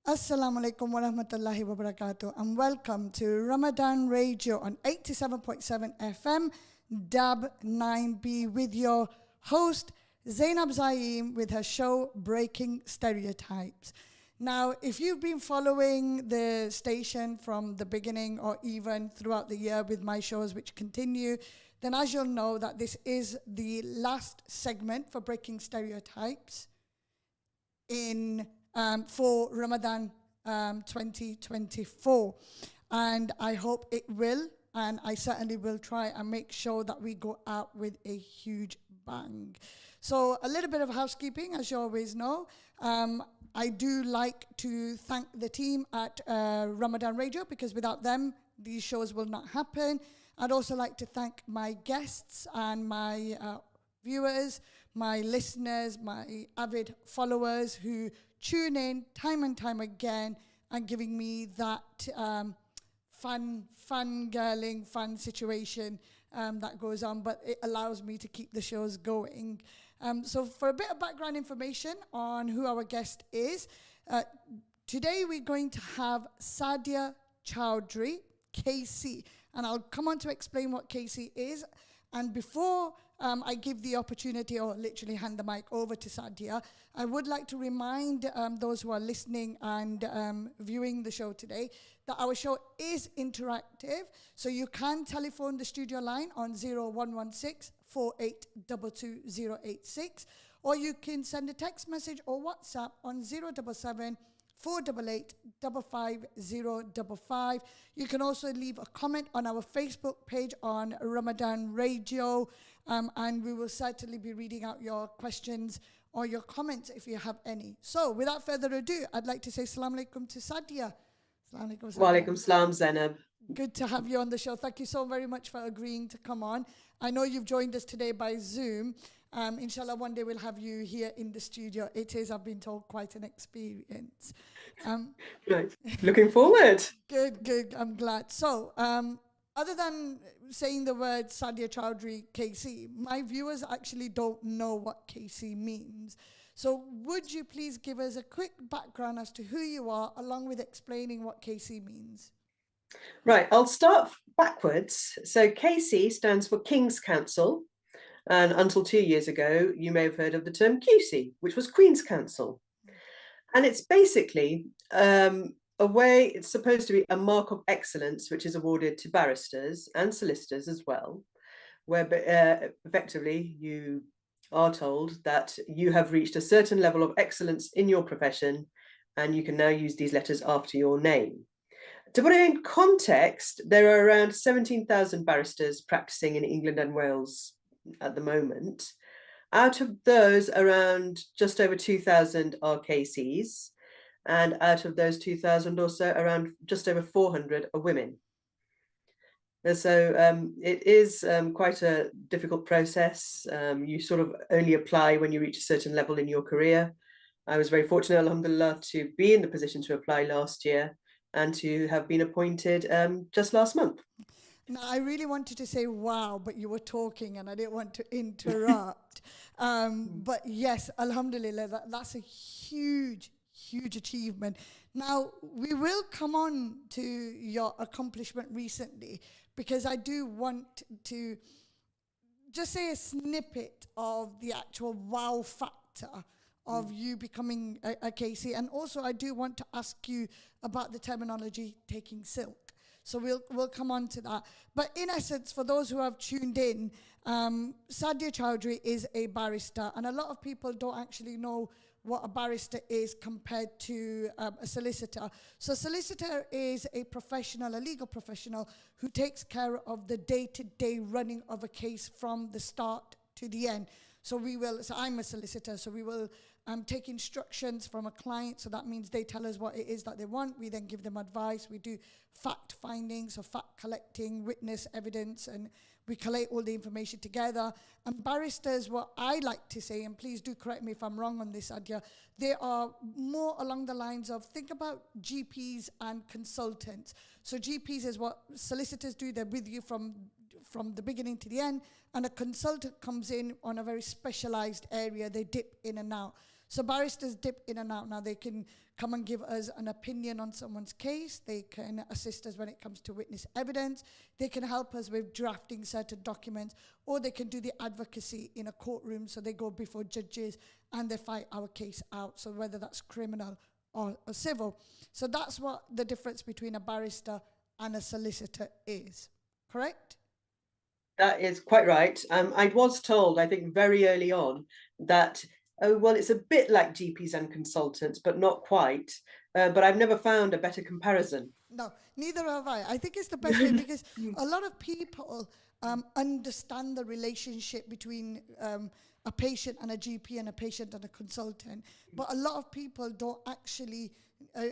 Assalamu alaikum wa rahmatullahi wa barakatuh, and welcome to Ramadan Radio on 87.7 FM, DAB 9B, with your host, Zainab Zaeem, with her show Breaking Stereotypes. Now, if you've been following the station from the beginning or even throughout the year with my shows, which continue, then as you'll know that this is the last segment for Breaking Stereotypes for Ramadan 2024. And I hope it will, and I certainly will try and make sure that we go out with a huge bang. So a little bit of housekeeping, as you always know. I do like to thank the team at Ramadan Radio, because without them, these shows will not happen. I'd also like to thank my guests and my viewers, my listeners, my avid followers who tune in time and time again and giving me that fun girling, fun situation that goes on, but it allows me to keep the shows going. So for a bit of background information on who our guest is, today we're going to have Sadiya Choudhury, KC, and I'll come on to explain what KC is. And before I give the opportunity, or literally hand the mic over to Sadiya, I would like to remind those who are listening and viewing the show today that our show is interactive. So you can telephone the studio line on 0116 4822 or you can send a text message or WhatsApp on 077 488 55055. You can also leave a comment on our Facebook page on Ramadan Radio, and we will certainly be reading out your questions or your comments if you have any. So without further ado, I'd like to say Assalamu alaikum to Sadiya. Assalamu alaikum, Sadiya. Wa alaikum salam, Zainab. Good to have you on the show. Thank you so very much for agreeing to come on. I know you've joined us today by Zoom. Inshallah, one day we'll have you here in the studio. It is, I've been told, quite an experience. Right. Looking forward. Good. I'm glad. So, other than saying the word Sadiya Choudhury KC, my viewers actually don't know what KC means. So would you please give us a quick background as to who you are, along with explaining what KC means? Right, I'll start backwards. So KC stands for King's Council. And until 2 years ago, you may have heard of the term QC, which was Queen's Counsel. And it's basically it's supposed to be a mark of excellence, which is awarded to barristers and solicitors as well, where effectively you are told that you have reached a certain level of excellence in your profession, and you can now use these letters after your name. To put it in context, there are around 17,000 barristers practicing in England and Wales at the moment. Out of those, around just over 2,000 are KCs, and out of those 2,000 or so, around just over 400 are women. And so it is quite a difficult process. You sort of only apply when you reach a certain level in your career. I was very fortunate, alhamdulillah, to be in the position to apply last year and to have been appointed just last month. Now, I really wanted to say wow, but you were talking and I didn't want to interrupt. But yes, alhamdulillah, that's a huge achievement. Now, we will come on to your accomplishment recently, because I do want to just say a snippet of the actual wow factor of you becoming a KC. And also, I do want to ask you about the terminology taking silk. So we'll come on to that. But in essence, for those who have tuned in, Sadiya Choudhury is a barrister, and a lot of people don't actually know what a barrister is compared to a solicitor. So a solicitor is a professional, a legal professional, who takes care of the day-to-day running of a case from the start to the end. So I'm a solicitor, so we will take instructions from a client. So that means they tell us what it is that they want. We then give them advice. We do fact findings, or fact collecting, witness evidence, and we collate all the information together. And barristers, what I like to say, and please do correct me if I'm wrong on this, Sadiya, they are more along the lines of, think about GPs and consultants. So GPs is what solicitors do. They're with you from the beginning to the end, and a consultant comes in on a very specialized area. They dip in and out. So barristers dip in and out. Now they can come and give us an opinion on someone's case. They can assist us when it comes to witness evidence. They can help us with drafting certain documents, or they can do the advocacy in a courtroom. So they go before judges and they fight our case out. So whether that's criminal or civil. So that's what the difference between a barrister and a solicitor is, correct? That is quite right. I was told, I think very early on, that, oh, well, it's a bit like GPs and consultants, but not quite. But I've never found a better comparison. No, neither have I. I think it's the best way because a lot of people understand the relationship between a patient and a GP and a patient and a consultant. But a lot of people don't actually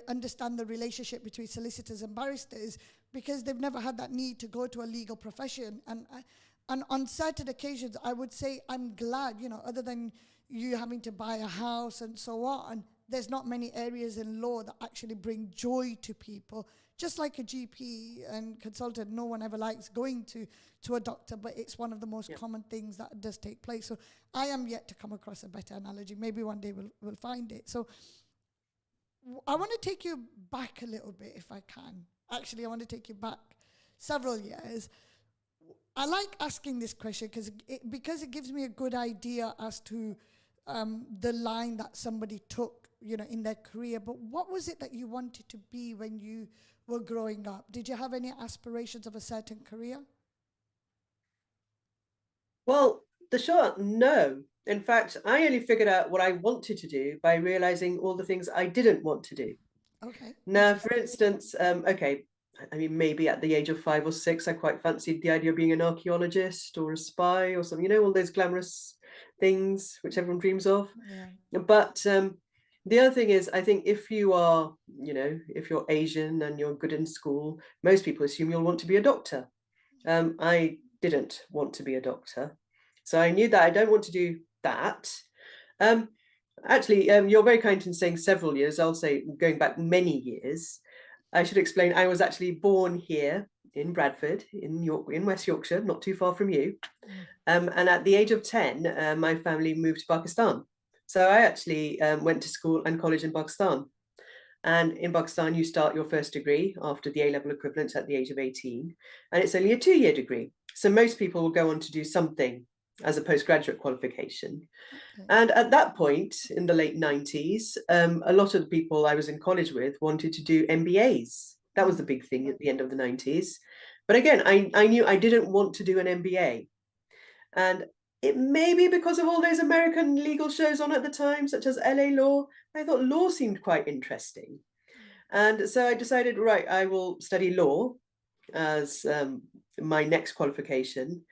understand the relationship between solicitors and barristers because they've never had that need to go to a legal profession. And on certain occasions, I would say I'm glad, you know, other than you having to buy a house and so on, there's not many areas in law that actually bring joy to people. Just like a GP and consultant, no one ever likes going to a doctor, but it's one of the most common things that does take place. So I am yet to come across a better analogy. Maybe one day we'll find it. So I want to take you back a little bit if I can. Actually, I want to take you back several years. I like asking this question because it gives me a good idea as to the line that somebody took, you know, in their career. But what was it that you wanted to be when you were growing up? Did you have any aspirations of a certain career? Well, the short, no. In fact, I only figured out what I wanted to do by realizing all the things I didn't want to do. Okay. Now, for instance, okay, I mean, maybe at the age of 5 or 6, I quite fancied the idea of being an archaeologist or a spy or something, you know, all those glamorous things which everyone dreams of. Yeah. But the other thing is, I think if you are, you know, if you're Asian and you're good in school, most people assume you'll want to be a doctor. I didn't want to be a doctor. So I knew that I don't want to do that. Actually, you're very kind in saying several years. I'll say going back many years. I should explain, I was actually born here in Bradford, in West Yorkshire, not too far from you. And at the age of 10, my family moved to Pakistan. So I actually went to school and college in Pakistan. And in Pakistan, you start your first degree after the A-level equivalent at the age of 18. And it's only a 2-year degree. So most people will go on to do something as a postgraduate qualification. Okay. And at that point, in the late 90s, a lot of the people I was in college with wanted to do MBAs. That was the big thing at the end of the 90s. But again, I knew I didn't want to do an MBA. And it may be because of all those American legal shows on at the time, such as LA Law. I thought law seemed quite interesting. And so I decided, right, I will study law as my next qualification.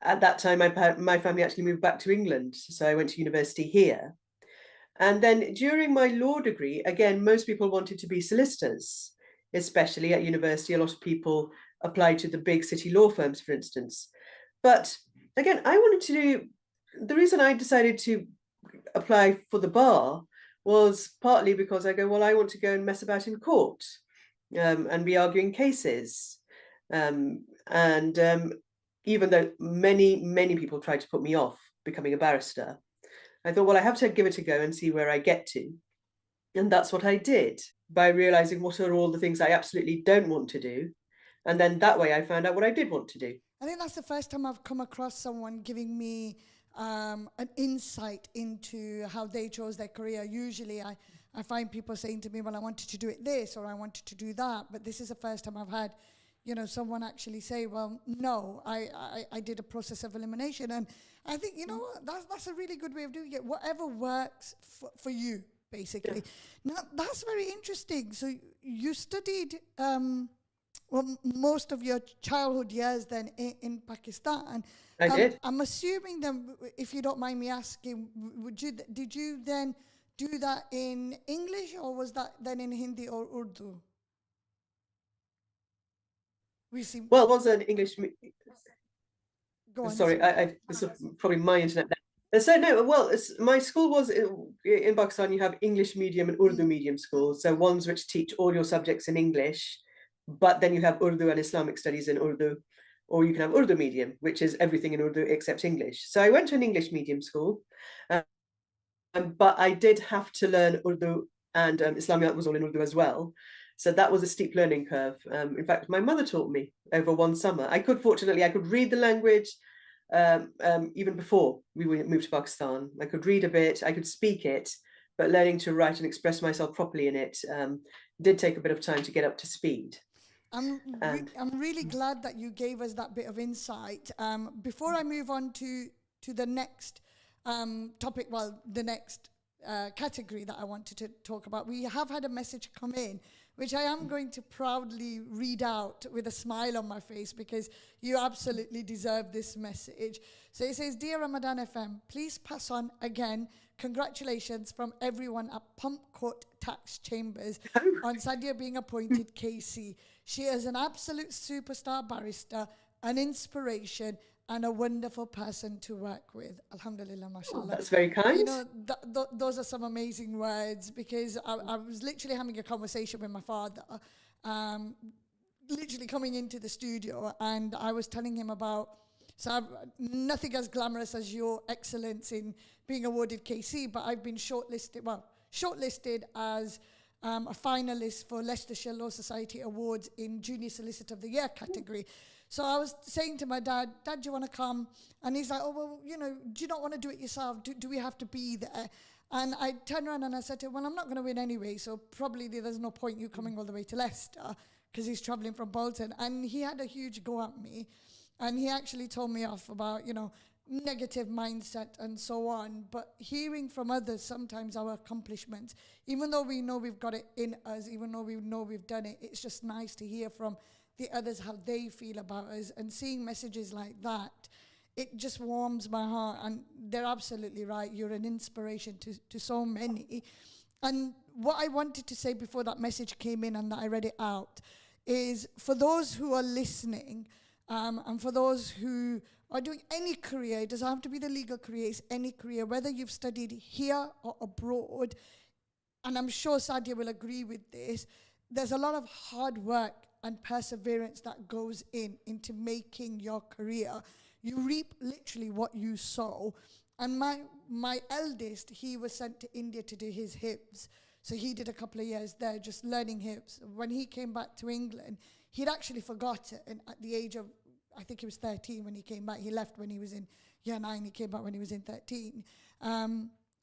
At that time, my family actually moved back to England. So I went to university here. And then during my law degree, again, most people wanted to be solicitors, especially at university. A lot of people applied to the big city law firms, for instance. But again, I wanted to do, the reason I decided to apply for the bar was partly because I go, well, I want to go and mess about in court and be arguing cases. Even though many people tried to put me off becoming a barrister, I thought, well, I have to give it a go and see where I get to. And that's what I did by realizing what are all the things I absolutely don't want to do. And then that way I found out what I did want to do. I think that's the first time I've come across someone giving me an insight into how they chose their career. Usually I find people saying to me, well, I wanted to do it this or I wanted to do that. But this is the first time I've had, you know, someone actually say, well, no, I did a process of elimination. And I think, you know what, that's a really good way of doing it. Whatever works for you, basically. Yeah. Now, that's very interesting. So you studied most of your childhood years then in Pakistan. I did. I'm assuming then, if you don't mind me asking, did you then do that in English or was that then in Hindi or Urdu? Well, it was an English. Go on. Sorry, this is probably my internet. So no, well, my school was in Pakistan. You have English medium and Urdu medium schools. So ones which teach all your subjects in English, but then you have Urdu and Islamic studies in Urdu, or you can have Urdu medium, which is everything in Urdu except English. So I went to an English medium school. but I did have to learn Urdu, and Islamiyat was all in Urdu as well. So that was a steep learning curve. In fact, my mother taught me over one summer. Fortunately, I could read the language even before we moved to Pakistan. I could read a bit, I could speak it, but learning to write and express myself properly in it did take a bit of time to get up to speed. And I'm really glad that you gave us that bit of insight. Before I move on to the next topic, well, the next category that I wanted to talk about, we have had a message come in, which I am going to proudly read out with a smile on my face, because you absolutely deserve this message. So it says, "Dear Ramadan FM, please pass on again congratulations from everyone at Pump Court Tax Chambers on Sadiya being appointed KC. She is an absolute superstar barrister, an inspiration, and a wonderful person to work with." Alhamdulillah, mashallah. Oh, that's very kind. You know, those are some amazing words, because I was literally having a conversation with my father, literally coming into the studio, and I was telling him about, nothing as glamorous as your excellence in being awarded KC, but I've been shortlisted as a finalist for Leicestershire Law Society Awards in Junior Solicitor of the Year category. So I was saying to my dad, "Dad, do you want to come?" And he's like, "Oh, well, you know, do you not want to do it yourself? Do we have to be there?" And I turned around and I said to him, "Well, I'm not going to win anyway, so probably there's no point you coming all the way to Leicester," because he's traveling from Bolton. And he had a huge go at me. And he actually told me off about, you know, negative mindset and so on. But hearing from others, sometimes our accomplishments, even though we know we've got it in us, even though we know we've done it, it's just nice to hear from the others how they feel about us. And seeing messages like that, it just warms my heart. And they're absolutely right. You're an inspiration to so many. And what I wanted to say before that message came in and that I read it out is, for those who are listening, and for those who are doing any career, it doesn't have to be the legal career, it's any career, whether you've studied here or abroad, and I'm sure Sadiya will agree with this, there's a lot of hard work and perseverance that goes into making your career. You reap literally what you sow. And my eldest, he was sent to India to do his HIBs. So he did a couple of years there just learning HIBs. When he came back to England, he'd actually forgotten at the age of, I think he was 13 when he came back. He left when he was in year 9. He came back when he was in 13.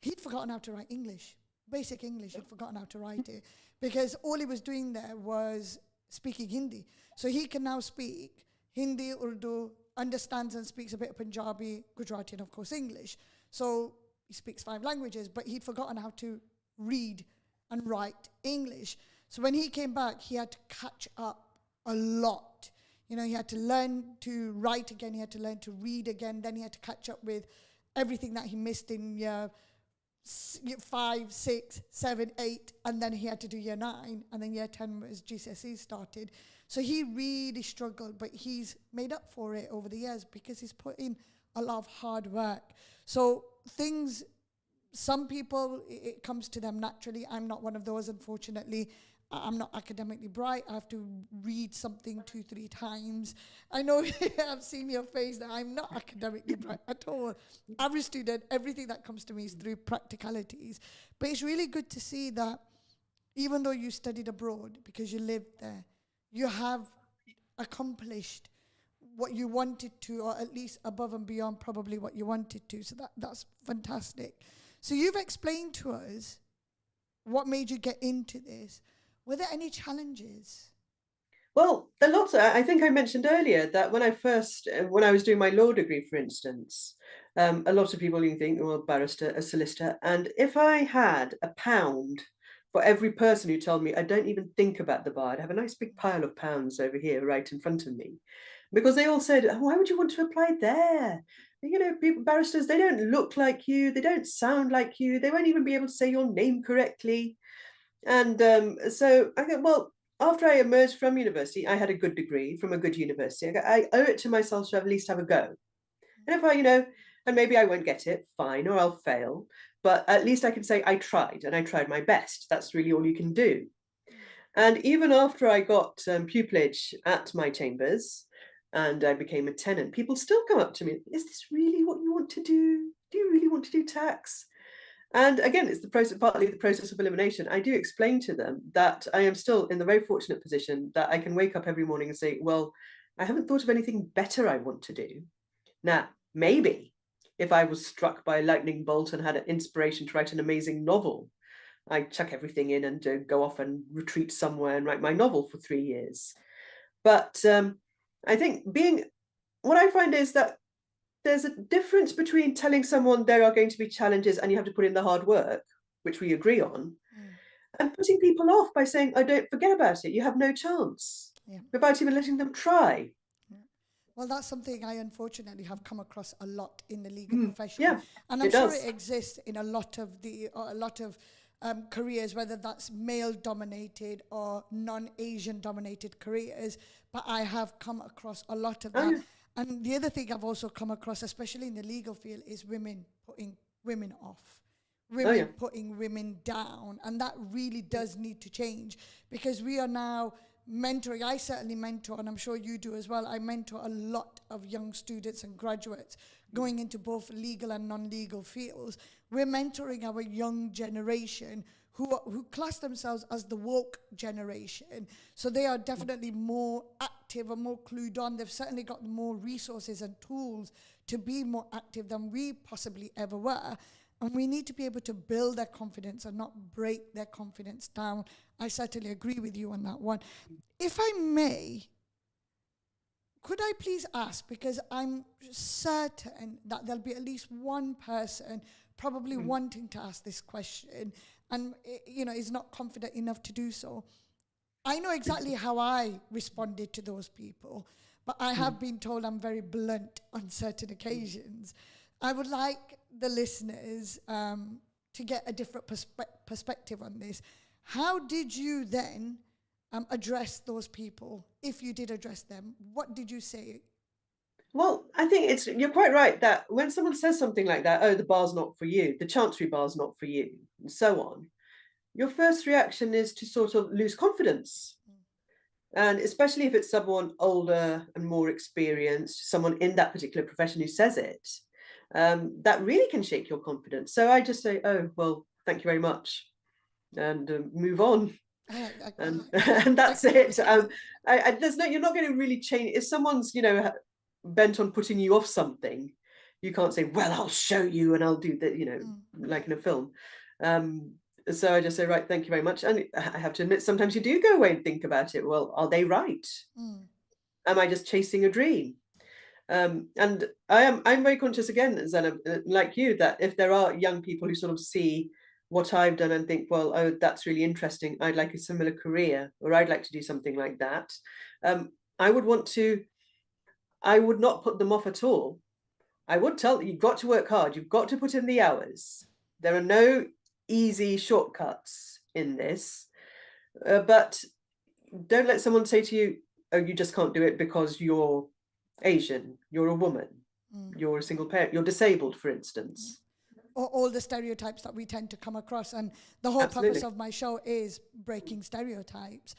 He'd forgotten how to write English. Basic English, he'd forgotten how to write it. Because all he was doing there was speaking Hindi. So he can now speak Hindi, Urdu, understands and speaks a bit of Punjabi, Gujarati, and of course English. So he speaks 5 languages, but he'd forgotten how to read and write English. So when he came back, he had to catch up a lot. You know, he had to learn to write again, he had to learn to read again, then he had to catch up with everything that he missed in year 5, 6, 7, 8, and then he had to do year 9, and then year 10 was GCSE started. So he really struggled, but he's made up for it over the years because he's put in a lot of hard work. So some people, it comes to them naturally. I'm not one of those, unfortunately. I'm not academically bright. I have to read something 2, 3 times. I know I've seen your face that I'm not academically bright at all. Average student, everything that comes to me is through practicalities. But it's really good to see that even though you studied abroad because you lived there, you have accomplished what you wanted to, or at least above and beyond probably what you wanted to. So that's fantastic. So you've explained to us what made you get into this. Were there any challenges? Well, there are lots. I think I mentioned earlier that when I was doing my law degree, for instance, a lot of people you think, well, barrister, a solicitor, and if I had £1 for every person who told me I don't even think about the bar, I'd have a nice big pile of pounds over here right in front of me, because they all said, oh, why would you want to apply there? You know, people, barristers, they don't look like you, they don't sound like you, they won't even be able to say your name correctly. And so I thought, well, after I emerged from university, I had a good degree from a good university. I owe it to myself to at least have a go. And if I, and maybe I won't get it, fine, or I'll fail. But at least I can say I tried, and I tried my best. That's really all you can do. And even after I got pupillage at my chambers and I became a tenant, people still come up to me, is this really what you want to do? Do you really want to do tax? And again, it's the process, partly the process of elimination. I do explain to them that I am still in the very fortunate position that I can wake up every morning and say, well, I haven't thought of anything better I want to do. Now, maybe if I was struck by a lightning bolt and had an inspiration to write an amazing novel, I'd chuck everything in and go off and retreat somewhere and write my novel for 3 years. But I think what I find is that there's a difference between telling someone there are going to be challenges and you have to put in the hard work, which we agree on, and putting people off by saying, "Oh, don't forget about it. You have no chance," without even letting them try. Well, that's something I unfortunately have come across a lot in the legal profession, Yeah, and I'm it sure does. it exists in a lot of careers, whether that's male-dominated or non-Asian dominated careers. But I have come across a lot of that. Yeah. And the other thing I've also come across, especially in the legal field, is women putting women off, women putting women down. And that really does need to change, because we are now mentoring. I certainly mentor, and I'm sure you do as well. I mentor a lot of young students and graduates going into both legal and non-legal fields. We're mentoring our young generation who class themselves as the woke generation. So they are definitely more active and more clued on. They've certainly got more resources and tools to be more active than we possibly ever were. And we need to be able to build their confidence and not break their confidence down. I certainly agree with you on that one. If I may, could I please ask, because I'm certain that there'll be at least one person probably wanting to ask this question and is not confident enough to do so. I know exactly how I responded to those people, but I have been told I'm very blunt on certain occasions. I would like the listeners to get a different perspective on this. How did you then address those people? If you did address them, what did you say? Well, I think you're quite right that when someone says something like that, "Oh, the bar's not for you, the Chancery bar's not for you," and so on, your first reaction is to sort of lose confidence. And especially if it's someone older and more experienced, someone in that particular profession who says it, that really can shake your confidence. So I just say, "Oh, well, thank you very much," and move on. And and that's it. You're not going to really change if someone's bent on putting you off something. You can't say, "Well, I'll show you and I'll do that," like in a film. So I just say, "Right, thank you very much." And I have to admit, sometimes you do go away and think about it. Well, are they right? Am I just chasing a dream? And I'm very conscious again, Zainab, like you, that if there are young people who sort of see what I've done and think, well, oh, that's really interesting, I'd like a similar career, or I'd like to do something like that, I would not put them off at all. I would tell them, you've got to work hard, you've got to put in the hours. There are no easy shortcuts in this, but don't let someone say to you, "Oh, you just can't do it because you're Asian, you're a woman, you're a single parent, you're disabled," for instance. Or all the stereotypes that we tend to come across. And the whole purpose of my show is breaking stereotypes,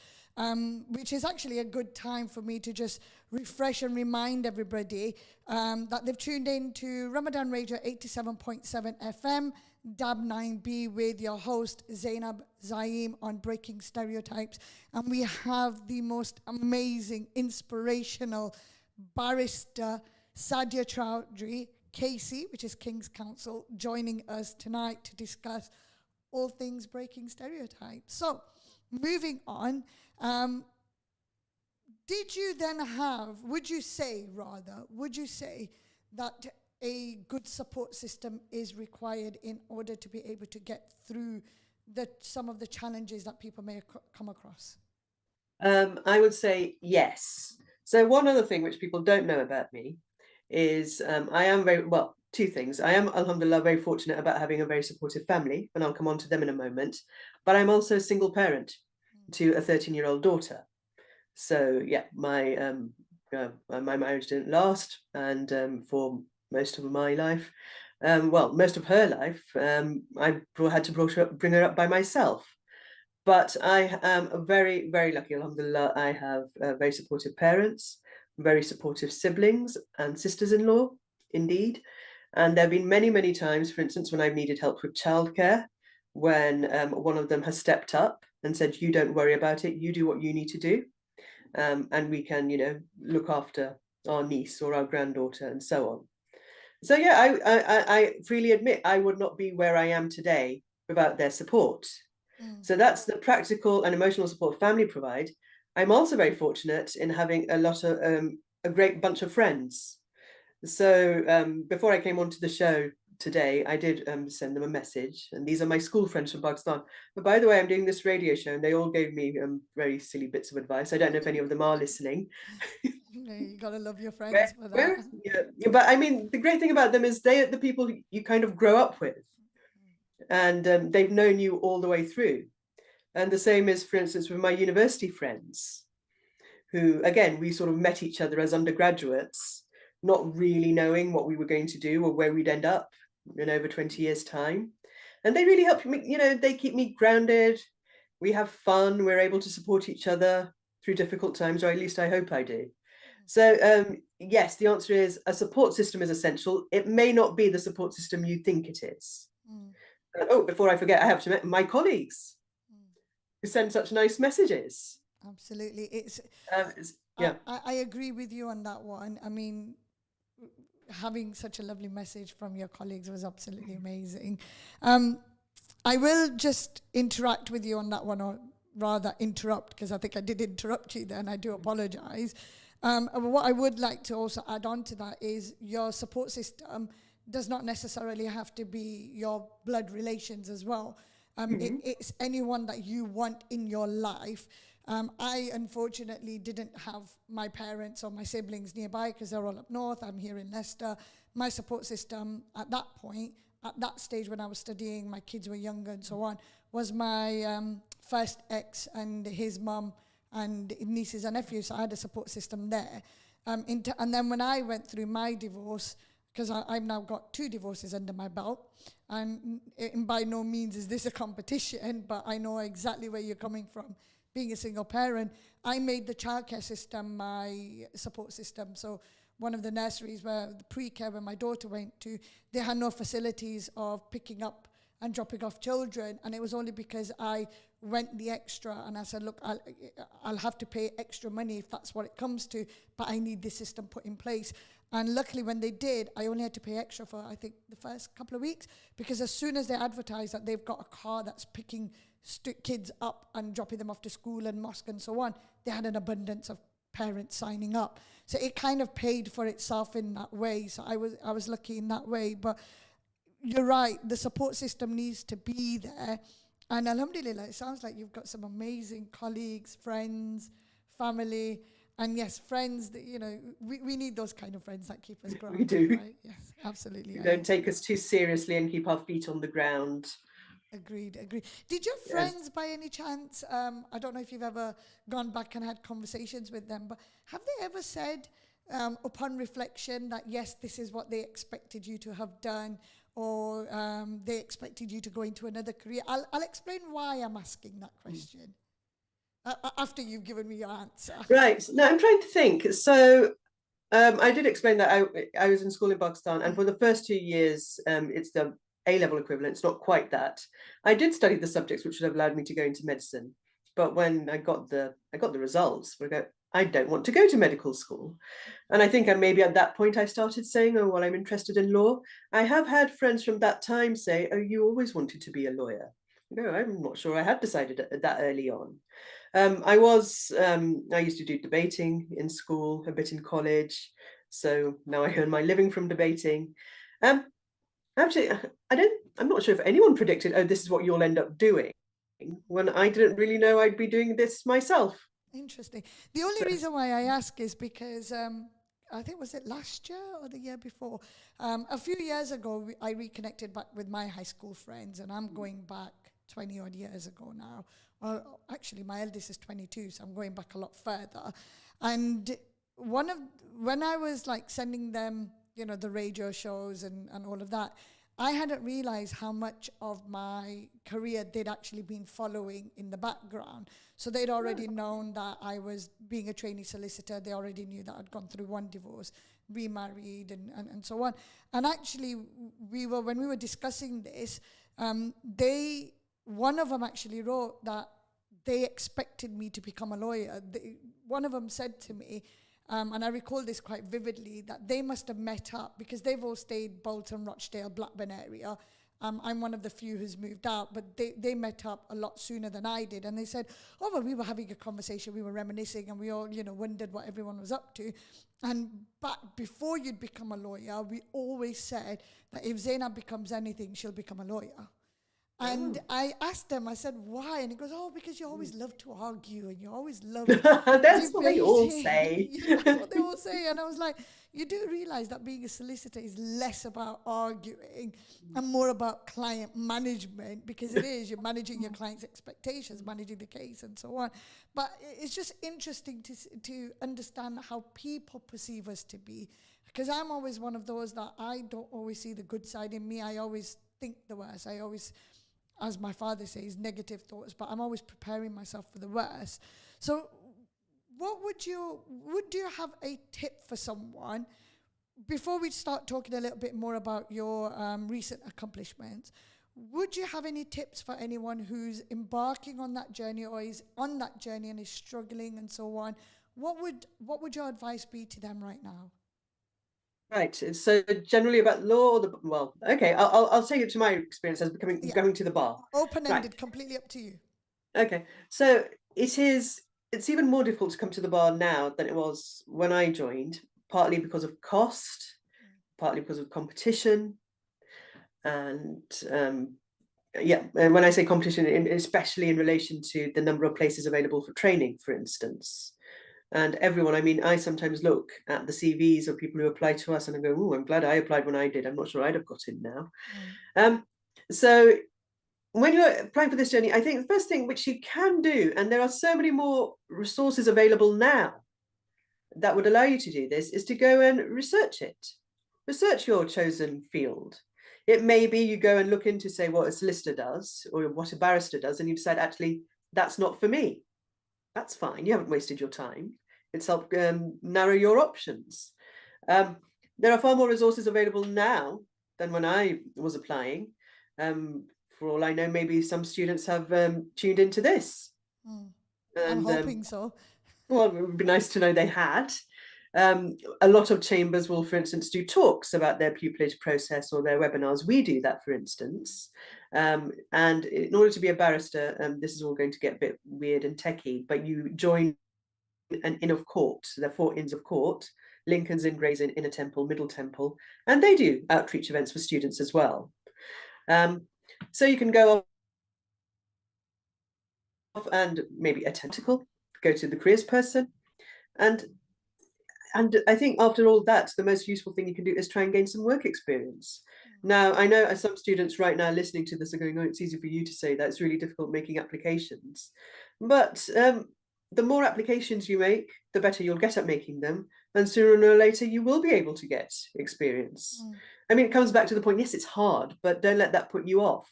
which is actually a good time for me to just refresh and remind everybody that they've tuned in to Ramadan Radio 87.7 FM, DAB 9B, with your host Zainab Zaeem on Breaking Stereotypes. And we have the most amazing, inspirational barrister, Sadiya Choudhury, Casey, which is King's Counsel, joining us tonight to discuss all things breaking stereotypes. So, moving on, would you say that a good support system is required in order to be able to get through some of the challenges that people may come across? I would say yes. So one other thing which people don't know about me is I am two things. I am, alhamdulillah, very fortunate about having a very supportive family, and I'll come on to them in a moment. But I'm also a single parent to a 13-year-old daughter. So yeah, my marriage didn't last, and for most of my life, most of her life, I had to bring her up by myself. But I am very, very lucky, alhamdulillah. I have very supportive parents, very supportive siblings and sisters-in-law, indeed. And there have been many, many times, for instance, when I've needed help with childcare, when one of them has stepped up and said, you don't worry about it, you do what you need to do. And we can, look after our niece or our granddaughter and so on. So yeah, I freely admit I would not be where I am today without their support. So that's the practical and emotional support family provide. I'm also very fortunate in having a great bunch of friends. So before I came onto the show today, I did send them a message, and these are my school friends from Pakistan. But by the way, I'm doing this radio show, and they all gave me very silly bits of advice. I don't know if any of them are listening. You gotta love your friends for that. Yeah, but I mean, the great thing about them is they are the people you kind of grow up with, and they've known you all the way through. And the same is, for instance, with my university friends, who, again, we sort of met each other as undergraduates, not really knowing what we were going to do or where we'd end up in over 20 years' time. And they really help me, they keep me grounded. We have fun. We're able to support each other through difficult times, or at least I hope I do. So yes, the answer is a support system is essential. It may not be the support system you think it is. Before I forget, I have to mention my colleagues who send such nice messages. Absolutely. Yeah. I agree with you on that one. I mean, having such a lovely message from your colleagues was absolutely amazing. I will just interact with you on that one, or rather interrupt, because I think I did interrupt you then. I do apologize. What I would like to also add on to that is your support system does not necessarily have to be your blood relations as well. It's anyone that you want in your life. I unfortunately didn't have my parents or my siblings nearby because they're all up north. I'm here in Leicester. My support system at that point, at that stage when I was studying, my kids were younger and so on, was my first ex and his mum and nieces and nephews. So I had a support system there. And then when I went through my divorce, because I've now got 2 divorces under my belt, and by no means is this a competition, but I know exactly where you're coming from. Being a single parent, I made the childcare system my support system. So one of the nurseries where the pre-care where my daughter went to, they had no facilities of picking up and dropping off children, and it was only because I went the extra and I said, look, I'll have to pay extra money if that's what it comes to, but I need this system put in place. And luckily when they did, I only had to pay extra for, I think, the first couple of weeks, because as soon as they advertised that they've got a car that's picking kids up and dropping them off to school and mosque and so on, they had an abundance of parents signing up. So it kind of paid for itself in that way. So I was lucky in that way. But you're right, the support system needs to be there. And alhamdulillah, it sounds like you've got some amazing colleagues, friends, family. And yes, friends, that, we need those kind of friends that keep us grounded. We do. Right? Yes, absolutely. Don't take us too seriously and keep our feet on the ground. Agreed. Did your friends, by any chance, I don't know if you've ever gone back and had conversations with them, but have they ever said, upon reflection, that yes, this is what they expected you to have done, or they expected you to go into another career? I'll explain why I'm asking that question after you've given me your answer. Right. No, I'm trying to think. So I did explain that I was in school in Pakistan, and for the first 2 years, it's the A-level equivalent. It's not quite that. I did study the subjects which would have allowed me to go into medicine, but when I got the results, I don't want to go to medical school. And I think maybe at that point I started saying, oh, well, I'm interested in law. I have had friends from that time say, oh, you always wanted to be a lawyer. No, I'm not sure I had decided that early on. I used to do debating in school, a bit in college. So now I earn my living from debating. Actually, I'm not sure if anyone predicted, oh, this is what you'll end up doing, when I didn't really know I'd be doing this myself. Interesting. The only reason why I ask is because I think, was it last year or the year before? A few years ago, I reconnected back with my high school friends, and I'm going back 20 odd years ago now. Well, actually, my eldest is 22, so I'm going back a lot further. And when I was like sending them, the radio shows and all of that, I hadn't realized how much of my career they'd actually been following in the background. So they'd already known that I was being a trainee solicitor. They already knew that I'd gone through one divorce. remarried and so on. And actually, when we were discussing this, one of them actually wrote that they expected me to become a lawyer. One of them said to me, and I recall this quite vividly, that they must have met up because they've all stayed Bolton, Rochdale, Blackburn area. I'm one of the few who's moved out, but they met up a lot sooner than I did. And they said, oh, well, we were having a conversation, we were reminiscing, and we all, wondered what everyone was up to. And but before you'd become a lawyer, we always said that if Zainab becomes anything, she'll become a lawyer. And I asked them, I said, why? And he goes, oh, because you always love to argue and you always love That's what they all say. That's what they all say. And I was like, you do realize that being a solicitor is less about arguing and more about client management, because it is, you're managing your client's expectations, managing the case and so on. But it's just interesting to understand how people perceive us to be, because I'm always one of those that I don't always see the good side in me. I always think the worst. I always, as my father says, negative thoughts, but I'm always preparing myself for the worst. So would you have a tip for someone, before we start talking a little bit more about your recent accomplishments, would you have any tips for anyone who's embarking on that journey or is on that journey and is struggling and so on? What would your advice be to them right now? Right. So generally about law, okay, I'll take it to my experience as going to the bar. Open-ended, right. Completely up to you. Okay. So it's even more difficult to come to the bar now than it was when I joined, partly because of cost, partly because of competition. And and when I say competition, especially in relation to the number of places available for training, for instance. And everyone, I sometimes look at the CVs of people who apply to us and I go, oh, I'm glad I applied when I did. I'm not sure I'd have got in now. So when you're applying for this journey, I think the first thing which you can do, and there are so many more resources available now that would allow you to do this, is to go and research it. Research your chosen field. It may be you go and look into, say, what a solicitor does or what a barrister does, and you decide, actually, that's not for me. That's fine. You haven't wasted your time. It's helped narrow your options. There are far more resources available now than when I was applying. For all I know, maybe some students have tuned into this. I'm hoping so. Well, it would be nice to know they had. A lot of chambers will, for instance, do talks about their pupillage process or their webinars. We do that, for instance. And in order to be a barrister, this is all going to get a bit weird and techie, but you join an Inn of Court. There are 4 Inns of Court: Lincoln's Inn, Gray's Inn, Inner Temple, Middle Temple, and they do outreach events for students as well. So you can go off and maybe go to the careers person, and I think after all that, the most useful thing you can do is try and gain some work experience. Now, I know some students right now listening to this are going, oh, it's easy for you to say that. It's really difficult making applications. But the more applications you make, the better you'll get at making them. And sooner or later, you will be able to get experience. It comes back to the point, yes, it's hard, but don't let that put you off.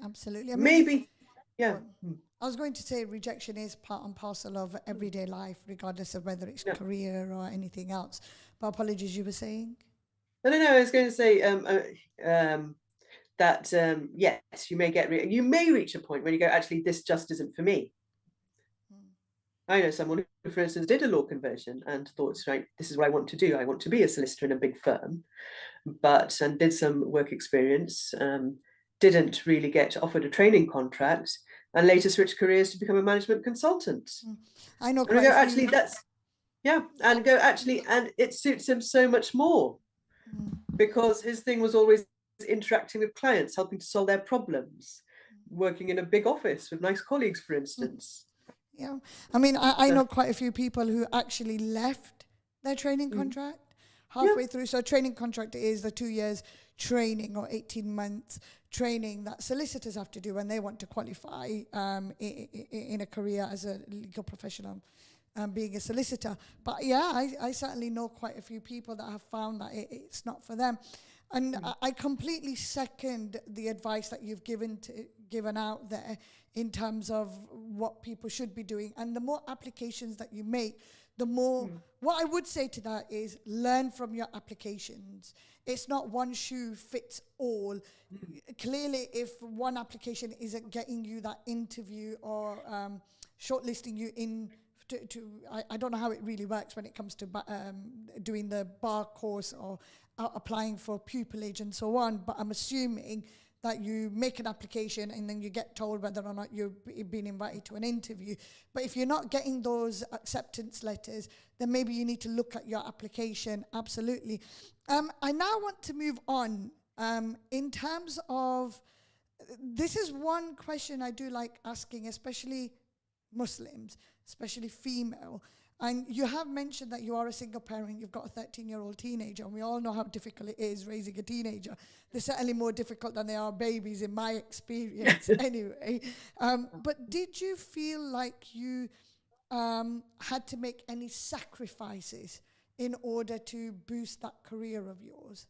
Absolutely. Yeah. I was going to say rejection is part and parcel of everyday life, regardless of whether it's career or anything else. But apologies, you were saying? No, I was going to say that, yes, you may reach a point where you go, actually, this just isn't for me. I know someone who, for instance, did a law conversion and thought, right, this is what I want to do. I want to be a solicitor in a big firm, and did some work experience, didn't really get offered a training contract, and later switched careers to become a management consultant. I know. And I go, actually, and it suits him so much more because his thing was always interacting with clients, helping to solve their problems, working in a big office with nice colleagues, for instance. Yeah. I know quite a few people who actually left their training contract halfway through. So a training contract is the 2 years training or 18 months training that solicitors have to do when they want to qualify in a career as a legal professional, being a solicitor. But yeah, I certainly know quite a few people that have found that it's not for them. And I completely second the advice that you've given out there in terms of what people should be doing. And the more applications that you make, the more, what I would say to that is learn from your applications. It's not one shoe fits all. Clearly, if one application isn't getting you that interview or shortlisting you in I don't know how it really works when it comes to doing the bar course or applying for pupillage and so on, but I'm assuming that you make an application and then you get told whether or not you've been invited to an interview. But if you're not getting those acceptance letters, then maybe you need to look at your application. Absolutely. I now want to move on in terms of, this is one question I do like asking, especially Muslims, especially female. And you have mentioned that you are a single parent, you've got a 13-year-old teenager, and we all know how difficult it is raising a teenager. They're certainly more difficult than they are babies, in my experience, anyway. But did you feel like you had to make any sacrifices in order to boost that career of yours?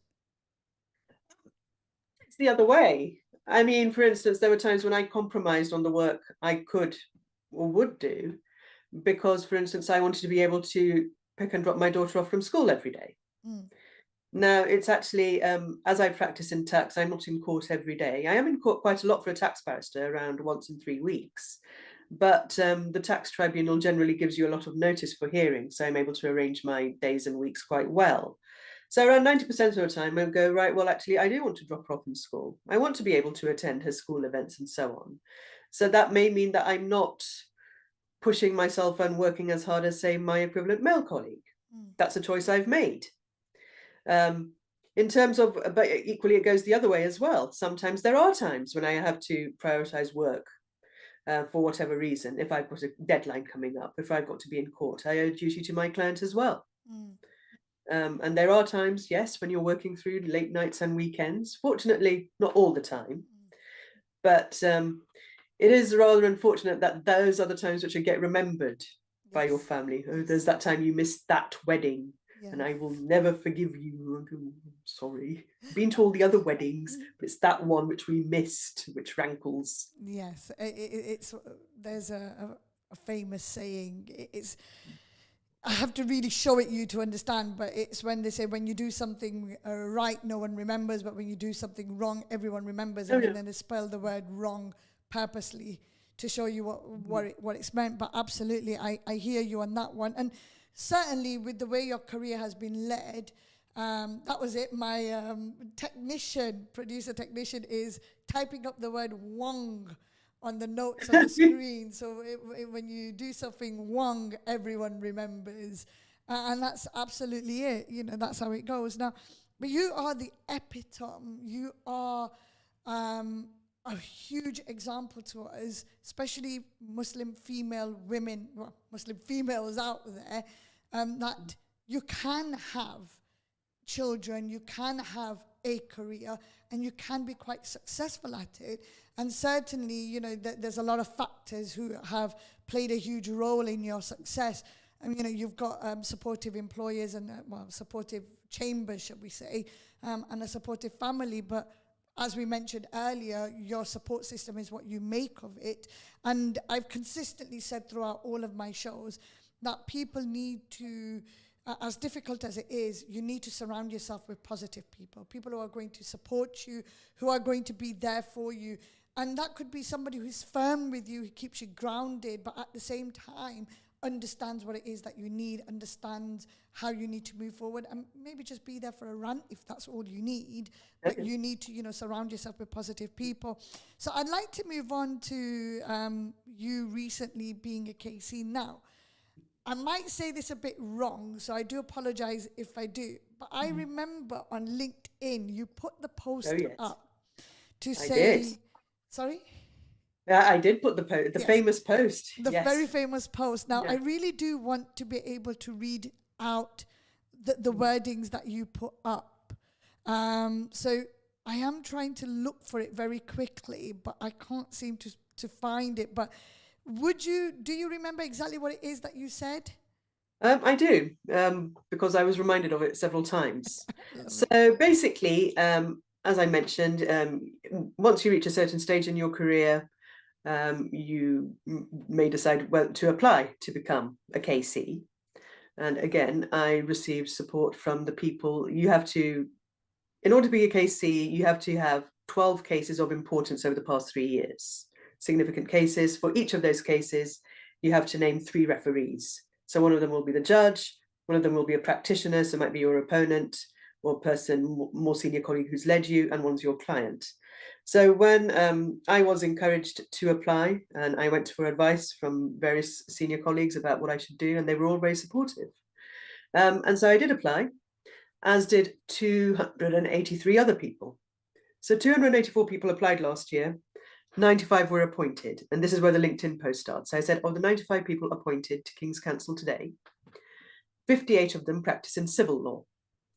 It's the other way. I mean, for instance, there were times when I compromised on the work I could or would do, because, for instance, I wanted to be able to pick and drop my daughter off from school every day. Now, it's actually, as I practice in tax, I'm not in court every day. I am in court quite a lot for a tax barrister, around once in 3 weeks. But the tax tribunal generally gives you a lot of notice for hearings, so I'm able to arrange my days and weeks quite well. So around 90% of the time, I'll go, right, well, actually, I do want to drop her off in school. I want to be able to attend her school events and so on. So that may mean that I'm not pushing myself and working as hard as, say, my equivalent male colleague. That's a choice I've made. In terms of, but equally it goes the other way as well. Sometimes there are times when I have to prioritize work for whatever reason. If I've got a deadline coming up, if I've got to be in court, I owe duty to my client as well. And there are times, yes, when you're working through late nights and weekends. Fortunately, not all the time. But it is rather unfortunate that those are the times which get remembered by your family. Oh, there's that time you missed that wedding, and I will never forgive you. Sorry. Been to all the other weddings, but it's that one which we missed, which rankles. Yes, it's there's a famous saying. It's, I have to really show it you to understand, but it's when they say when you do something right, no one remembers, but when you do something wrong, everyone remembers. And then they spell the word wrong purposely to show you what it's meant. But absolutely, I hear you on that one. And certainly with the way your career has been led, that was it. My producer technician is typing up the word wrong on the notes on the screen. So when you do something wrong, everyone remembers. And that's absolutely it. You know, that's how it goes. Now, but you are the epitome. You are a huge example to us, especially Muslim female women, well, Muslim females out there, that you can have children, you can have a career, and you can be quite successful at it. And certainly, you know, there's a lot of factors who have played a huge role in your success. And, you know, you've got supportive employers and, supportive chambers, shall we say, and a supportive family. But as we mentioned earlier, your support system is what you make of it. And I've consistently said throughout all of my shows that people need to, as difficult as it is, you need to surround yourself with positive people who are going to support you, who are going to be there for you. And that could be somebody who's firm with you, who keeps you grounded, but at the same time understands what it is that you need, understands how you need to move forward, and maybe just be there for a rant if that's all you need. But you need to, you know, surround yourself with positive people. So I'd like to move on to you recently being a KC. Now, I might say this a bit wrong, so I do apologize if I do, but I remember on LinkedIn you put the post up to say, sorry? I did put the famous post. The very famous post. Now, I really do want to be able to read out the wordings that you put up. So I am trying to look for it very quickly, but I can't seem to find it. But do you remember exactly what it is that you said? I do, because I was reminded of it several times. So basically, as I mentioned, once you reach a certain stage in your career, you may decide to apply to become a KC. And again, I received support from the people. You have to, in order to be a KC, you have to have 12 cases of importance over the past 3 years. Significant cases. For each of those cases, you have to name 3 referees. So one of them will be the judge, one of them will be a practitioner, so it might be your opponent or person, more senior colleague who's led you, and one's your client. So when I was encouraged to apply, and I went for advice from various senior colleagues about what I should do, and they were all very supportive. And so I did apply, as did 283 other people. So 284 people applied last year, 95 were appointed. And this is where the LinkedIn post starts. I said, of the 95 people appointed to King's Counsel today, 58 of them practice in civil law.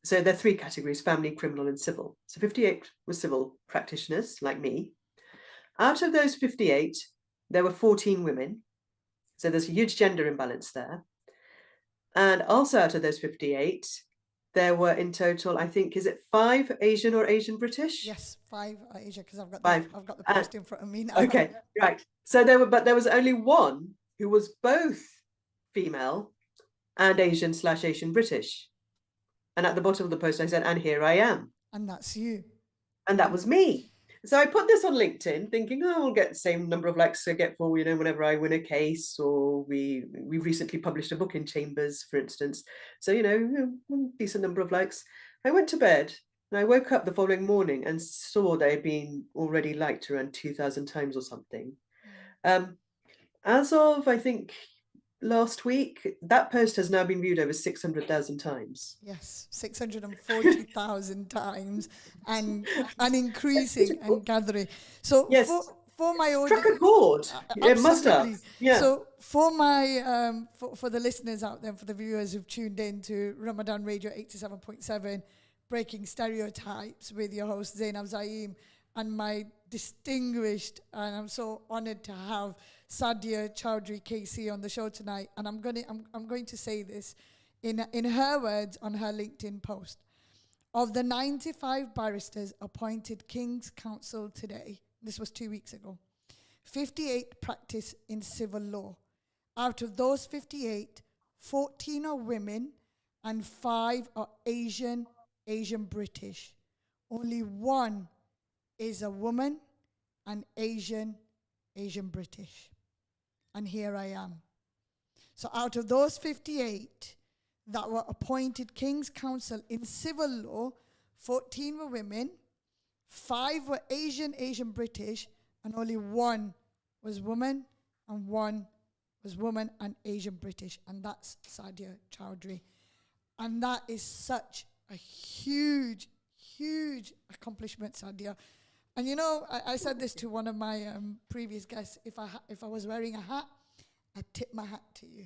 So there are 3 categories: family, criminal, and civil. So 58 were civil practitioners like me. Out of those 58, there were 14 women. So there's a huge gender imbalance there. And also out of those 58, there were in total, I think, is it 5 Asian or Asian British? Yes, 5 Asia, because I've got 5. I've got the post in front of me now. Okay, right. So there was only one who was both female and Asian/Asian British. And at the bottom of the post, I said, and here I am. And that's you. And that was me. So I put this on LinkedIn thinking, oh, I'll get the same number of likes I get for, whenever I win a case, or we recently published a book in Chambers, for instance. So, decent number of likes. I went to bed and I woke up the following morning and saw they'd been already liked around 2,000 times or something. As of, I think, last week, that post has now been viewed over 600,000 times. Yes, 640,000 times, and increasing and gathering. So yes, for my audience, struck a chord. It must have. Yeah. So for my for the listeners out there, for the viewers who've tuned in to Ramadan Radio 87.7, Breaking Stereotypes with your host Zainab Zaeem, and my distinguished, and I'm so honored to have Sadiya Choudhury KC on the show tonight. And I'm going to say this in her words on her LinkedIn post. Of the 95 barristers appointed King's Counsel today, this was 2 weeks ago, 58 practice in civil law. Out of those 58, 14 are women and 5 are Asian British. Only 1 is a woman and Asian British. And here I am. So out of those 58 that were appointed King's Counsel in civil law, 14 were women, 5 were Asian British, and only 1 was woman, and 1 was woman and Asian British, and that's Sadiya Choudhury. And that is such a huge accomplishment, Sadiya. And I said this to one of my previous guests, if I was wearing a hat, I'd tip my hat to you.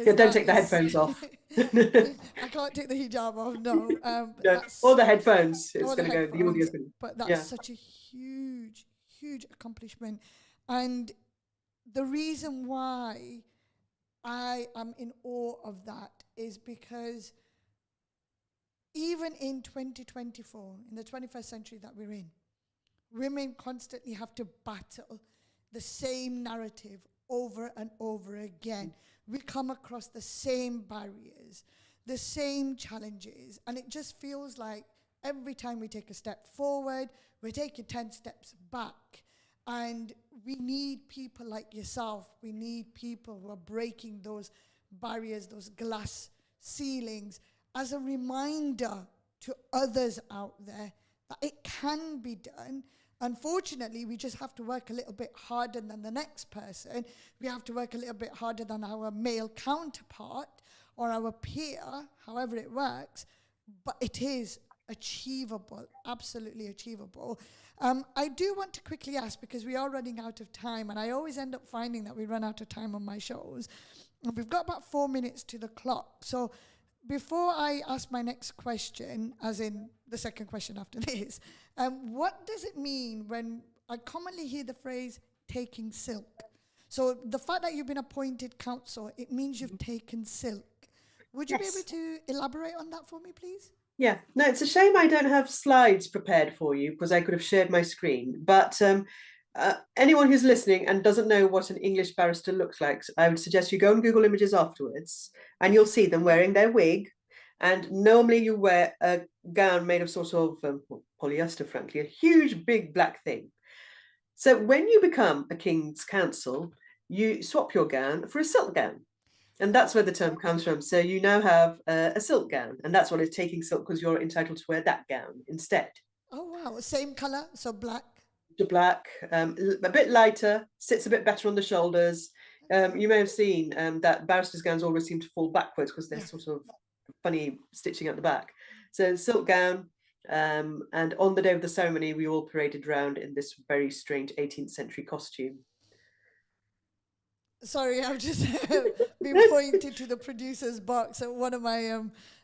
Yeah, don't take the headphones off. I can't take the hijab off, no. No, or the headphones. It's going to go, the audio's going to... But that's such a huge accomplishment. And the reason why I am in awe of that is because even in 2024, in the 21st century that we're in, women constantly have to battle the same narrative over and over again. We come across the same barriers, the same challenges, and it just feels like every time we take a step forward, we're taking 10 steps back. And we need people like yourself. We need people who are breaking those barriers, those glass ceilings, as a reminder to others out there that it can be done. Unfortunately, we just have to work a little bit harder than the next person. We have to work a little bit harder than our male counterpart or our peer, however it works. But it is achievable, absolutely achievable. I do want to quickly ask, because we are running out of time, and I always end up finding that we run out of time on my shows. And we've got about 4 minutes to the clock. So before I ask my next question, as in the second question after this, what does it mean when I commonly hear the phrase taking silk? So the fact that you've been appointed counsel, it means you've taken silk. Would you be able to elaborate on that for me, please? Yeah, no, it's a shame I don't have slides prepared for you, because I could have shared my screen. But anyone who's listening and doesn't know what an English barrister looks like, I would suggest you go and Google images afterwards, and you'll see them wearing their wig. And normally you wear a gown made of sort of polyester, frankly, a huge, big black thing. So when you become a King's Counsel, you swap your gown for a silk gown. And that's where the term comes from. So you now have a silk gown, and that's what is taking silk, because you're entitled to wear that gown instead. Oh, wow. Same color, so black. The black, a bit lighter, sits a bit better on the shoulders. You may have seen that barristers' gowns always seem to fall backwards because they're sort of funny stitching at the back. So silk gown, and on the day of the ceremony, we all paraded around in this very strange 18th century costume. Sorry, I've just been pointed to the producer's box. So one of my,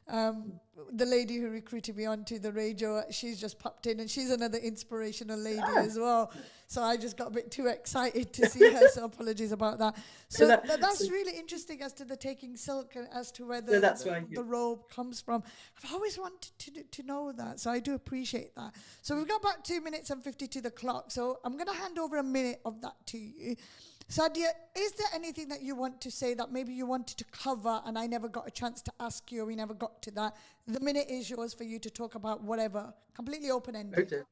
the lady who recruited me onto the radio, she's just popped in, and she's another inspirational lady as well. So I just got a bit too excited to see her, so apologies about that. So that's really interesting as to the taking silk, and as to where the robe comes from. I've always wanted to know that, so I do appreciate that. So we've got about 2 minutes and 50 to the clock, so I'm going to hand over a minute of that to you. Sadiya, is there anything that you want to say that maybe you wanted to cover and I never got a chance to ask you, or we never got to that? The minute is yours for you to talk about whatever. Completely open-ended. Oh dear.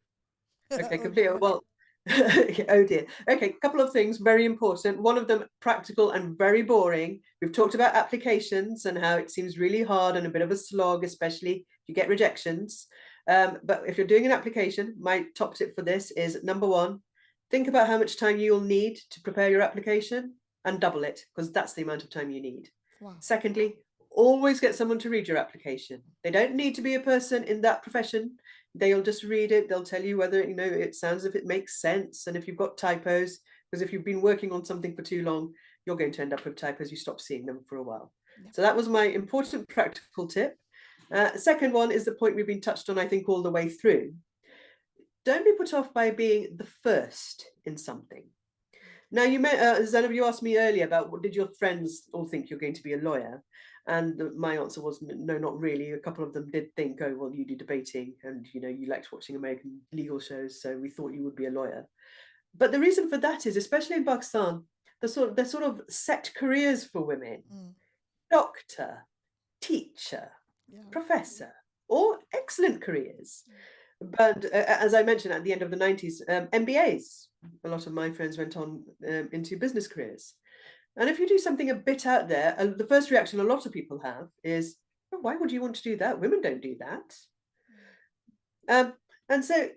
Okay, completely. Well, oh dear. Okay, a couple of things, very important. One of them, practical and very boring. We've talked about applications and how it seems really hard and a bit of a slog, especially if you get rejections. But if you're doing an application, my top tip for this is, number one, think about how much time you'll need to prepare your application and double it, because that's the amount of time you need. Wow. Secondly, always get someone to read your application. They don't need to be a person in that profession. They'll just read it. They'll tell you whether, it sounds as if it makes sense. And if you've got typos, because if you've been working on something for too long, you're going to end up with typos. You stop seeing them for a while. Yep. So that was my important practical tip. Second one is the point we've been touched on, I think, all the way through. Don't be put off by being the first in something. Now, you may, Zainab, you asked me earlier about, did your friends all think you're going to be a lawyer? And my answer was no, not really. A couple of them did think, oh, well, you do debating, and you liked watching American legal shows, so we thought you would be a lawyer. But the reason for that is, especially in Pakistan, they're sort of set careers for women. Doctor, teacher, professor, all excellent careers. But as I mentioned, at the end of the 90s, MBAs, a lot of my friends went on into business careers. And if you do something a bit out there, the first reaction a lot of people have is, oh, why would you want to do that? Women don't do that. And so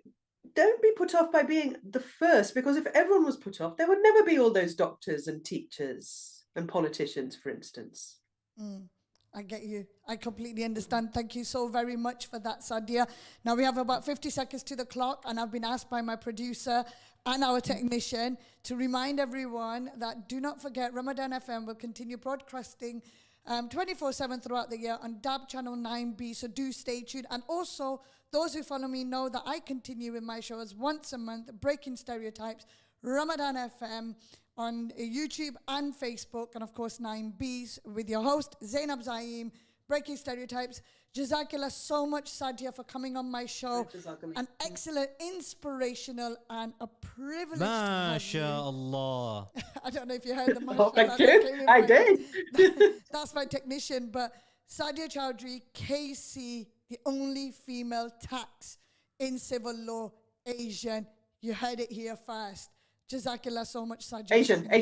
don't be put off by being the first, because if everyone was put off, there would never be all those doctors and teachers and politicians, for instance. I get you. I completely understand. Thank you so very much for that, Sadiya. Now we have about 50 seconds to the clock, and I've been asked by my producer and our technician to remind everyone that do not forget, Ramadan FM will continue broadcasting 24/7 throughout the year on DAB channel 9B, so do stay tuned. And also, those who follow me know that I continue with my shows once a month, Breaking Stereotypes, Ramadan FM, on YouTube and Facebook, and of course 9Bs, with your host Zainab Zaeem, Breaking Stereotypes. Jazakallah so much, Sadiya, for coming on my show. An excellent, inspirational, and a privilege. MashaAllah. I don't know if you heard the Oh, thank you. I did. That's my technician. But Sadiya Choudhury, KC, the only female tax in civil law, Asian. You heard it here first. Jazakallah so much, Sadiya. Asian.